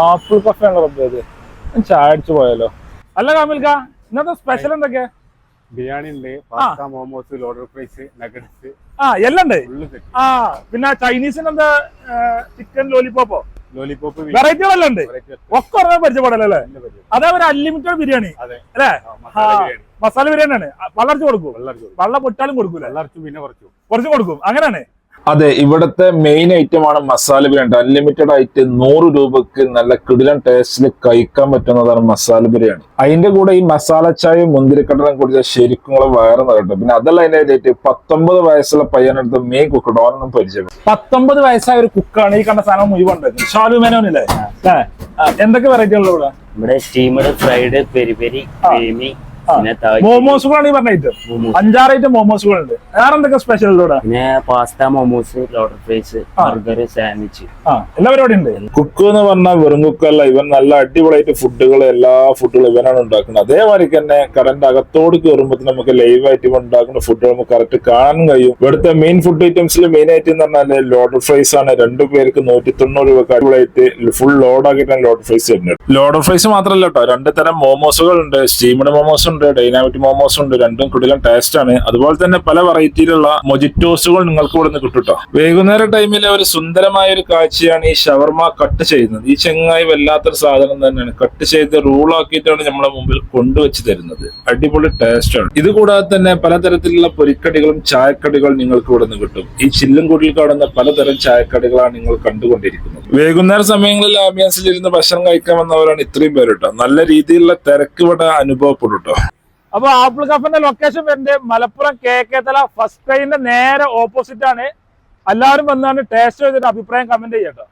Apple cafe ആണല്ലോ റബ്ബേ. ചായ അടിച്ചു പോയാലോ. അല്ല കാമിൽക്ക, ഇന്നത്തെ സ്പെഷ്യൽ എന്തൊക്കെയാ? ബിരിയാണി ഉണ്ട്, pasta, momos, loaded fries, nuggets, എല്ലാം ഉണ്ട്. പിന്നെ ചൈനീസിന് എന്താ ചിക്കൻ ലോലിപോപ്പോ, ലോലിപോപ്പ്, വെറൈറ്റികളെല്ലാം ഉണ്ട്. ഒക്കെ ഒരെണ്ണം പരിചയപ്പെടല്ലോ അല്ലേ? അതേപോലെ അൺലിമിറ്റഡ് ബിരിയാണി അല്ലേ? മസാല ബിരിയാണി ആണ്. വളർച്ച കൊടുക്കും, വെള്ളം പൊട്ടാലും കൊടുക്കൂല, പിന്നെ കുറച്ച് കൊടുക്കും, അങ്ങനെയാണ്. അതെ, ഇവിടുത്തെ മെയിൻ ഐറ്റം ആണ് മസാല ബിരിയാണി. അൺലിമിറ്റഡ് ആയിട്ട് 100 രൂപക്ക് നല്ല കിടിലൻ ടേസ്റ്റിൽ കഴിക്കാൻ പറ്റുന്നതാണ് മസാല ബിരിയാണി. അതിന്റെ കൂടെ ഈ മസാല ചായയും മുന്തിരിക്കട്ടലും കുടിച്ചാൽ ശരിക്കും വയറ് നിറട്ടും. പിന്നെ അതല്ല അതിന്റെ ഡേറ്റ് 19 വയസ്സുള്ള പയ്യനെടുത്ത് മെയിൻ കുക്ക് ഡോണൊന്നും പരിചയം. 19 വയസ്സായ ഒരു കുക്കാണ് ഈ കണ്ട സാധനം മുഴുവൻ ഉണ്ടാക്കുന്നത്. ഷാലു മേനോനില്ലേ? എന്തൊക്കെ വെറൈറ്റികളുള്ള ഇവിടെ? ഇവിടെ steamed, fried, peri peri, creamy, മോമോസുകളാണ് ഈ പറഞ്ഞ ഐറ്റം. 5-6 ഐറ്റം മോമോസുകളുണ്ട്. വേറെ എന്തൊക്കെ സ്പെഷ്യൽ ഇവിടെ? പിന്നെ pasta, momos, loaded fries, burger, sandwich, എല്ലാ പരിപാടി ഉണ്ട്. കുക്ക് എന്ന് പറഞ്ഞാൽ വെറും കുക്കല്ല, ഇവൻ നല്ല അടിപൊളിയായിട്ട് ഫുഡുകൾ, എല്ലാ ഫുഡുകളും ഇവനാണ് ഉണ്ടാക്കുന്നത്. അതേമാതിരി തന്നെ കറന്റ് അകത്തോട് കയറുമ്പോൾ നമുക്ക് ലൈവായിട്ട് ഇവൻ ഉണ്ടാക്കുന്ന ഫുഡ് നമുക്ക് കറക്റ്റ് കാണാൻ കഴിയും. ഇവിടുത്തെ മെയിൻ ഫുഡ് ഐറ്റംസിൽ മെയിൻ ആയിട്ട് എന്ന് പറഞ്ഞാൽ ലോഡർ ഫ്രൈസ് ആണ്. 2 പേർക്ക് 190 രൂപ അടിപൊളിയായിട്ട് ഫുൾ ലോഡ് ആക്കിയിട്ടാണ് ലോഡർ ഫ്രൈസ് വരുന്നത്. ലോഡർ ഫ്രൈസ് മാത്രമല്ല കേട്ടോ, 2 തരം മോമോസുകൾ ഉണ്ട്. സ്റ്റീമഡ് മോമോസ് ഉണ്ട്, ഡൈനാമിക് മോമോസ് ഉണ്ട്. രണ്ടും കൂടുതലും ടേസ്റ്റ് ആണ്. അതുപോലെ തന്നെ പല വെറൈറ്റിയിലുള്ള മൊജിറ്റോസുകൾ നിങ്ങൾക്ക് ഇവിടെ നിന്ന് കിട്ടും കേട്ടോ. വൈകുന്നേര ടൈമിലെ ഒരു സുന്ദരമായ ഒരു കാഴ്ചയാണ് ഈ ഷവർമ കട്ട് ചെയ്യുന്നത്. ഈ ചെങ്ങായി വല്ലാത്തൊരു സാധനം തന്നെയാണ്. കട്ട് ചെയ്ത് റൂളാക്കിയിട്ടാണ് നമ്മളെ മുമ്പിൽ കൊണ്ടുവച്ച് തരുന്നത്. അടിപൊളി ടേസ്റ്റ് ആണ്. ഇത് കൂടാതെ തന്നെ പലതരത്തിലുള്ള പൊരിക്കടികളും ചായക്കടികളും നിങ്ങൾക്ക് ഇവിടെ നിന്ന് കിട്ടും. ഈ ചില്ലും കൂടിൽ കാണുന്ന പലതരം ചായക്കടികളാണ് നിങ്ങൾ കണ്ടുകൊണ്ടിരിക്കുന്നത്. വൈകുന്നേര സമയങ്ങളിൽ ആംബിയൻസിൽ ഇരുന്ന് ഭക്ഷണം കഴിക്കാൻ വന്നവരാണ് ഇത്രയും പേര് കേട്ടോ. നല്ല രീതിയിലുള്ള തിരക്ക് ഇവിടെ അനുഭവപ്പെടും കേട്ടോ. അപ്പൊ ആപ്പിൾ കഫന്റെ ലൊക്കേഷൻ വരുന്നത് മലപ്പുറം KK തല ഫസ്റ്റ് ട്രെയിനിന്റെ നേരെ ഓപ്പോസിറ്റ് ആണ്. എല്ലാവരും വന്നാണ് ടേസ്റ്റ് ചെയ്തിട്ട് അഭിപ്രായം കമന്റ് ചെയ്യട്ടോ.